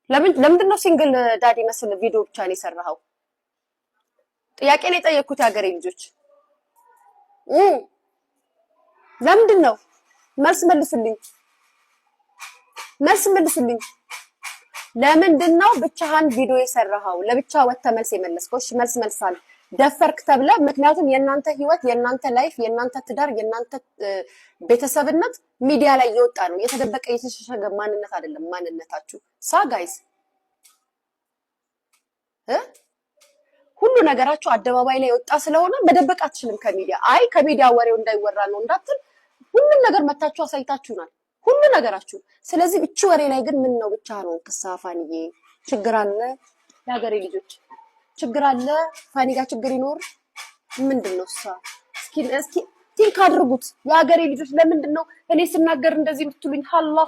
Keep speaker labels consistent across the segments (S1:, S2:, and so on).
S1: ለምንድነው ሲንግል ዳዲ መስል ቪዲዮ ብቻ ነው የሰራው? ጥያቄ ነው የጠየኩት ያገሬ ልጆች። ለምንድነው? መልስ መልሱልኝ። ለምንድነው ብቻህን ቪዲዮ የሰራው? ለብቻ ወጥተ መልስ የመለስከው? እሺ መልስ መልሳል ደፈርክ ተብለ። ምክንያቱም የናንተ ህይወት፣ የናንተ ላይፍ፣ የናንተ ትዳር፣ የናንተ ቤተሰብነት ሚዲያ ላይ እየወጣ ነው። የተደበቀ የተሸሸገ ማንነት አይደለም ማንነታችሁ። ጋይስ ሁሉ ነገራችሁ አደባባይ ላይ ወጣ ስለሆነ መደበቅ አትችልም ከሚዲያ። አይ ከሚዲያ ወሬው እንዳይወራ ነው እንዳትል፣ ሁሉም ነገር መታችሁ አሳይታችሁናል፣ ሁሉ ነገራችሁ። ስለዚህ እቺ ወሬ ላይ ግን ምን ነው ብቻ ነው ክሳፋንዬ? ችግር አለ ያገሬ ልጆች፣ ችግር አለ። ፋኒ ጋር ችግር ይኖር ምንድነው? እስኪ ቲንክ አድርጉት ያገሬ ልጆች። ለምንድነው እኔ ስናገር እንደዚህ የምትሉኝ? አላህ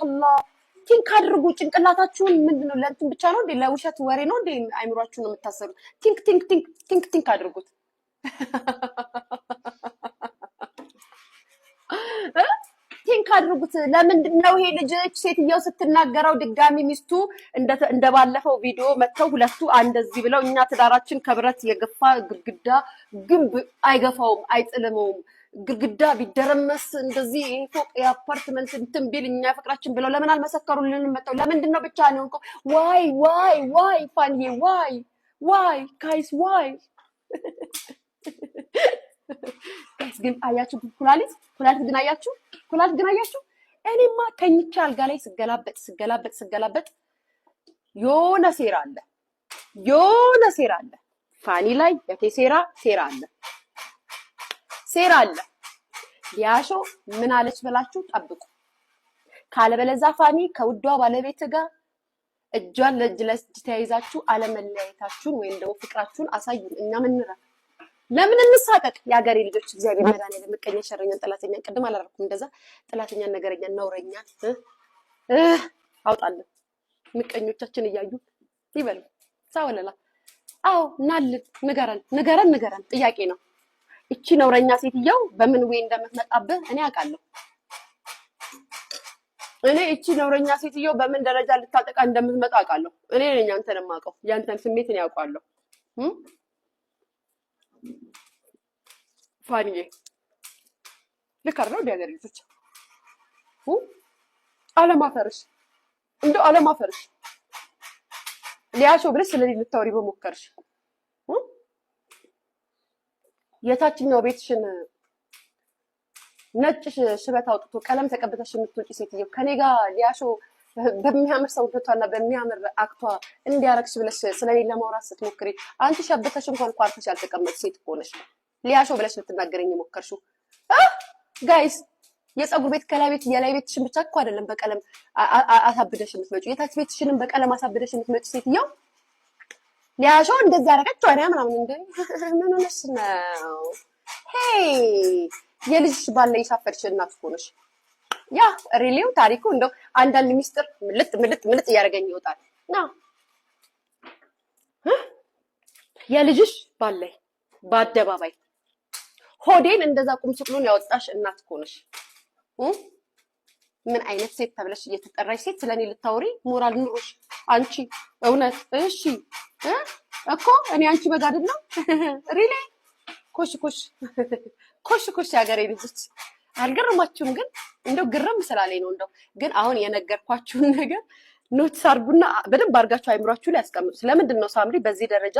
S1: ቲንክ አድርጉ። ጭንቅላታችሁን ምንድነው ለእንትን ብቻ ነው እንዴ? ለውሸት ወሬ ነው እንዴ አይምሯችሁን ነው የምታሰሩት? ቲንክ አድርጉት። ቲንክ አድርጉት። ለምንድነው ይሄ ልጅ ሴትየው ስትናገረው ድጋሚ ሚስቱ እንደባለፈው ቪዲዮ መተው ሁለቱ እንደዚህ ብለው እኛ ትዳራችን ከብረት የገፋ ግድግዳ ግንብ አይገፋውም አይጥልመውም፣ ግድግዳ ቢደረመስ እንደዚህ ፎቅ የአፓርትመንት እንትን ቢል እኛ ፍቅራችን ብለው ለምን አልመሰከሩልንም? መተው ለምንድነው ብቻ ነው እንኮ? ዋይ ፋኒ ዋይ ጋይስ ዋይ ጋይስ ግን አያችሁ ኩላሊት ግን አያችሁ። እኔማ ተኝቼ አልጋ ላይ ስገላበጥ የሆነ ሴራ አለ ፋኒ ላይ ሴራ አለ። ሊያሾ ምን አለች ብላችሁ ጠብቁ። ካለበለዛ ፋኒ ከውዷ ባለቤት ጋር እጇን ለእጅ ተያይዛችሁ አለመለያየታችሁን ወይም ደግሞ ፍቅራችሁን አሳዩን። እኛ ምን እንረፍ? ለምን እንሳቀቅ? ያገሬ ልጆች እግዚአብሔር መድኃኒዓለም ለምቀኛ ሸረኛን ጠላተኛን ቅድም አላረኩም እንደዛ ጠላተኛን ነገረኛን ነውረኛን አውጣለን። ምቀኞቻችን እያዩ ይበሉ ሳወለላ። አዎ ናልን ንገረን ጥያቄ ነው። እቺ ነውረኛ ሴትየው በምን ወይ እንደምትመጣብህ እኔ አውቃለሁ። እቺ ነውረኛ ሴትየው በምን ደረጃ ልታጠቃ እንደምትመጣ አውቃለሁ። እኔ ነኝ አንተን የማውቀው። ያንተን ስሜት እኔ አውቃለሁ። ፋኒዬ ልክ አይደል? ወደ ሀገር ልጆች አለማፈርሽ ሊያሾ ብለሽ ስለዚህ ልታወሪ በሞከርሽ የታችኛው ቤትሽን ነጭ ሽበት አውጥቶ ቀለም ተቀብተሽ የምትወጪ ሴትዮ ከኔ ጋር ሊያሾ በሚያምር ሰውነቷና በሚያምር አክቷ እንዲያረክሽ ብለሽ ስለሌላ ማውራት ስትሞክሪ አንቺ ሸብተሽ እንኳን ኳርተሽ ያልተቀመጥሽ ሴት ሆነሽ ሊያሾ ብለሽ ልትናገረኝ የሞከርሽው ጋይስ። የፀጉር ቤት ከላይ ቤት የላይ ቤትሽን ብቻ እኮ አይደለም በቀለም አሳብደሽ የምትመጪው፣ የታች ቤትሽንም በቀለም አሳብደሽ የምትመጪ ሴትዮ ሊያሾ እንደዛ አረጋች ወሬ ምናምን እንደ ምን ሆነሽ ነው? ሄይ የልጅሽ ባለ ይሳፈርሽ እናት ሆነሽ ያ ሪሊው ታሪኩ እንደው አንዳንድ ሚስጥር ምልጥ እያደረገኝ ይወጣል። የልጅሽ ባለ በአደባባይ ሆዴን እንደዛ ቁም ስቅሉን ያወጣሽ እናት ሆነሽ ምን አይነት ሴት ተብለሽ እየተጠራሽ ሴት ስለኔ ልታወሪ ሞራል ኑሮሽ አንቺ? እውነት እሺ እኮ እኔ አንቺ በግ አይደለም ሪሊ ኮሽ ያገሬ ልጅ አልገረማችሁም? ግን እንደው ግርም ስላለኝ ነው። እንደው ግን አሁን የነገርኳችሁን ነገር ኖትስ አድርጉና በደንብ አድርጋችሁ አይምሯችሁ ላይ ያስቀምጡ። ስለምንድን ነው ሳምሪ በዚህ ደረጃ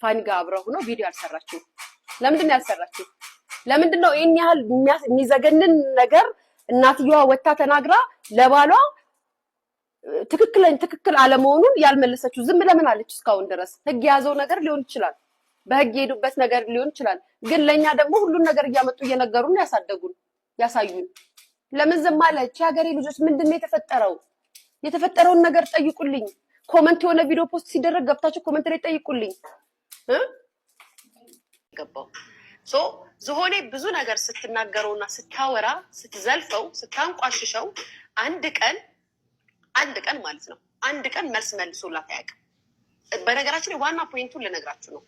S1: ፋኒ ጋር አብረው ሆኖ ቪዲዮ ያልሰራችሁ? ለምንድን ነው ያልሰራችሁ? ለምንድን ነው ይሄን ያህል የሚዘገንን ነገር እናትየዋ ወጣ ተናግራ ለባሏ ትክክል አለመሆኑን ያልመለሰችው? ዝም ለምን አለች እስካሁን ድረስ? ህግ የያዘው ነገር ሊሆን ይችላል፣ በህግ የሄዱበት ነገር ሊሆን ይችላል። ግን ለኛ ደግሞ ሁሉን ነገር እያመጡ እየነገሩን ያሳዩን። ለምን ዝም አለች? የሀገሬ ልጆች ምንድነው የተፈጠረው? የተፈጠረውን ነገር ጠይቁልኝ። ኮመንት የሆነ ቪዲዮ ፖስት ሲደረግ ገብታችሁ ኮመንት ላይ ጠይቁልኝ። ገባው ዝሆኔ ብዙ ነገር ስትናገረውና ስታወራ ስትዘልፈው ስታንቋሽሸው አንድ ቀን ማለት ነው አንድ ቀን መልስ መልሶላት አያውቅም። በነገራችን ላይ ዋና ፖይንቱን ልነግራችሁ ነው።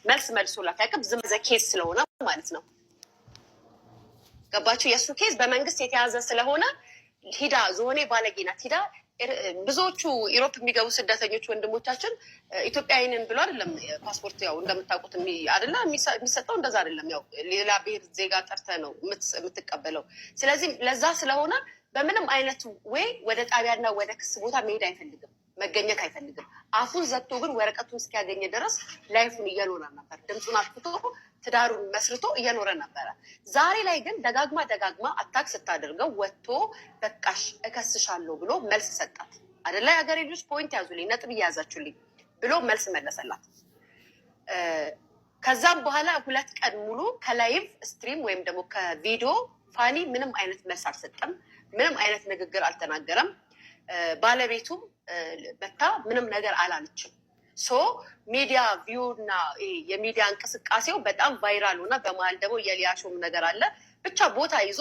S1: መልስ መልሶላት አያውቅም። ዝም ዘ ኬዝ ስለሆነ ማለት ነው። ገባችሁ? የሱ ኬዝ በመንግስት የተያዘ ስለሆነ ሂዳ ዝሆኔ ባለጌ ናት ሂዳ ብዙዎቹ ኢሮፕ የሚገቡ ስደተኞች ወንድሞቻችን ኢትዮጵያዊንን ብሎ አይደለም ፓስፖርት ያው እንደምታውቁት አይደለ የሚሰጠው እንደዛ አይደለም። ያው ሌላ ብሔር ዜጋ ጠርተህ ነው የምትቀበለው። ስለዚህ ለዛ ስለሆነ በምንም አይነት ወይ ወደ ጣቢያና ወደ ክስ ቦታ መሄድ አይፈልግም፣ መገኘት አይፈልግም። አፉን ዘግቶ ግን ወረቀቱን እስኪያገኘ ድረስ ላይፉን እየኖረ ነበር። ድምፁን አጥፍቶ ትዳሩን መስርቶ እየኖረ ነበረ። ዛሬ ላይ ግን ደጋግማ አታክ ስታደርገው ወጥቶ በቃሽ እከስሻለሁ ብሎ መልስ ሰጣት። አደላ የሀገሬ ልጆች ፖይንት ያዙልኝ፣ ነጥብ እያያዛችሁልኝ ብሎ መልስ መለሰላት። ከዛም በኋላ 2 ቀን ሙሉ ከላይቭ ስትሪም ወይም ደግሞ ከቪዲዮ ፋኒ ምንም አይነት መልስ አልሰጠም፣ ምንም አይነት ንግግር አልተናገረም። ባለቤቱም በታ ምንም ነገር አላለችም። ሶ ሚዲያ ቪው እና የሚዲያ እንቅስቃሴው በጣም ቫይራል ሆነ። በመሀል ደግሞ የሊያሾም ነገር አለ። ብቻ ቦታ ይዞ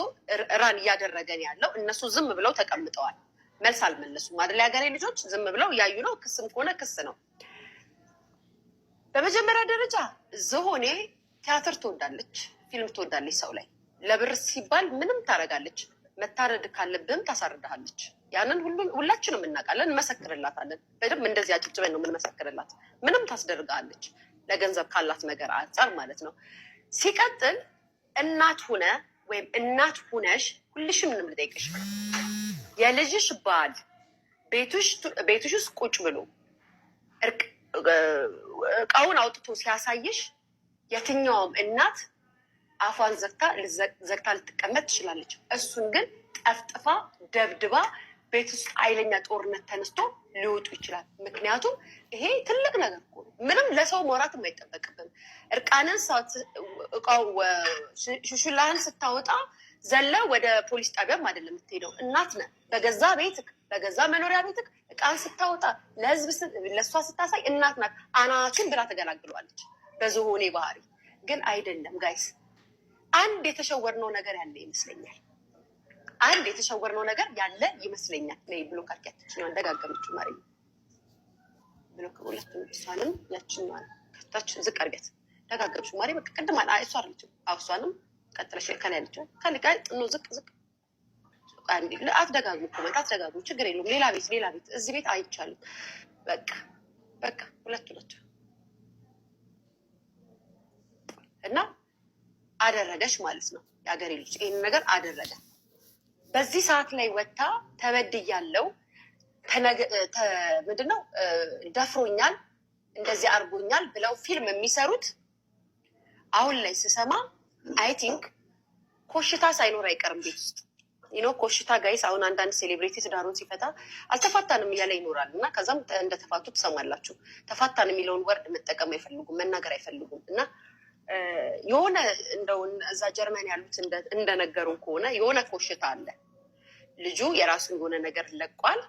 S1: ራን እያደረገን ያለው እነሱ ዝም ብለው ተቀምጠዋል። መልስ አልመለሱም አይደል? የሀገሬ ልጆች ዝም ብለው እያዩ ነው። ክስም ከሆነ ክስ ነው። በመጀመሪያ ደረጃ ዝሆኔ ቲያትር ትወዳለች፣ ፊልም ትወዳለች። ሰው ላይ ለብር ሲባል ምንም ታደርጋለች። መታረድ ካለብህም ታሳርድሃለች። ያንን ሁላችንም እናውቃለን፣ እንመሰክርላታለን። በደንብ እንደዚህ አጭብጭበን ነው የምንመሰክርላት። ምንም ታስደርጋለች፣ ለገንዘብ ካላት ነገር አንጻር ማለት ነው። ሲቀጥል እናት ሁነ ወይም እናት ሁነሽ ሁልሽም ምንም ልጠይቅሽ፣ የልጅሽ ባል ቤትሽ ውስጥ ቁጭ ብሎ እቃውን አውጥቶ ሲያሳይሽ የትኛውም እናት አፏን ዘግታ ልትቀመጥ ትችላለች። እሱን ግን ጠፍጥፋ ደብድባ ቤት ውስጥ ኃይለኛ ጦርነት ተነስቶ ሊወጡ ይችላል። ምክንያቱም ይሄ ትልቅ ነገር እኮ ነው። ምንም ለሰው መውራት የማይጠበቅብን። እርቃንን ሹሹላህን ስታወጣ ዘለ ወደ ፖሊስ ጣቢያም አይደለም የምትሄደው። እናት ነህ። በገዛ ቤትክ በገዛ መኖሪያ ቤትክ እቃን ስታወጣ ለህዝብ ለእሷ ስታሳይ እናት ናት። አናችን ብላ ተገላግሏለች። በዝሆኔ ባህሪ ግን አይደለም ጋይስ። አንድ የተሸወርነው ነገር ያለ ይመስለኛል። ነይ ብሎ ካርቲያች ነው እንደጋገመችው ማለት ነው። ብሎ ከሁለቱም እሷንም ያችኛዋን ከታች ዝቅ አድርገት ደጋገመችው ማለት በቃ ቅድም እሷ አይደለችም። እሷንም ቀጥለሽ ከላይ ያለችው ከልቃይ ጥኖ ዝቅ አንዴ አትደጋግሙ፣ ኮሜንት አትደጋግሙ፣ ችግር የለውም። ሌላ ቤት እዚህ ቤት አይቻልም። በቃ ሁለቱ ናቸው እና አደረገች ማለት ነው። የሀገሬ ልጅ ይህን ነገር አደረገ። በዚህ ሰዓት ላይ ወጥታ ተበድያለው፣ ምንድነው ደፍሮኛል፣ እንደዚህ አድርጎኛል ብለው ፊልም የሚሰሩት አሁን ላይ ስሰማ አይ ቲንክ ኮሽታ ሳይኖር አይቀርም ቤት ውስጥ ኮሽታ ጋይስ። አሁን አንዳንድ ሴሌብሬቲ ትዳሩን ሲፈታ አልተፋታንም እያለ ይኖራል እና ከዛም እንደተፋቱ ትሰማላችሁ። ተፋታን የሚለውን ወርድ መጠቀም አይፈልጉም፣ መናገር አይፈልጉም እና የሆነ እንደው እዛ ጀርመን ያሉት እንደነገሩን ከሆነ የሆነ ኮሽታ አለ። ልጁ የራሱን የሆነ ነገር ለቋል።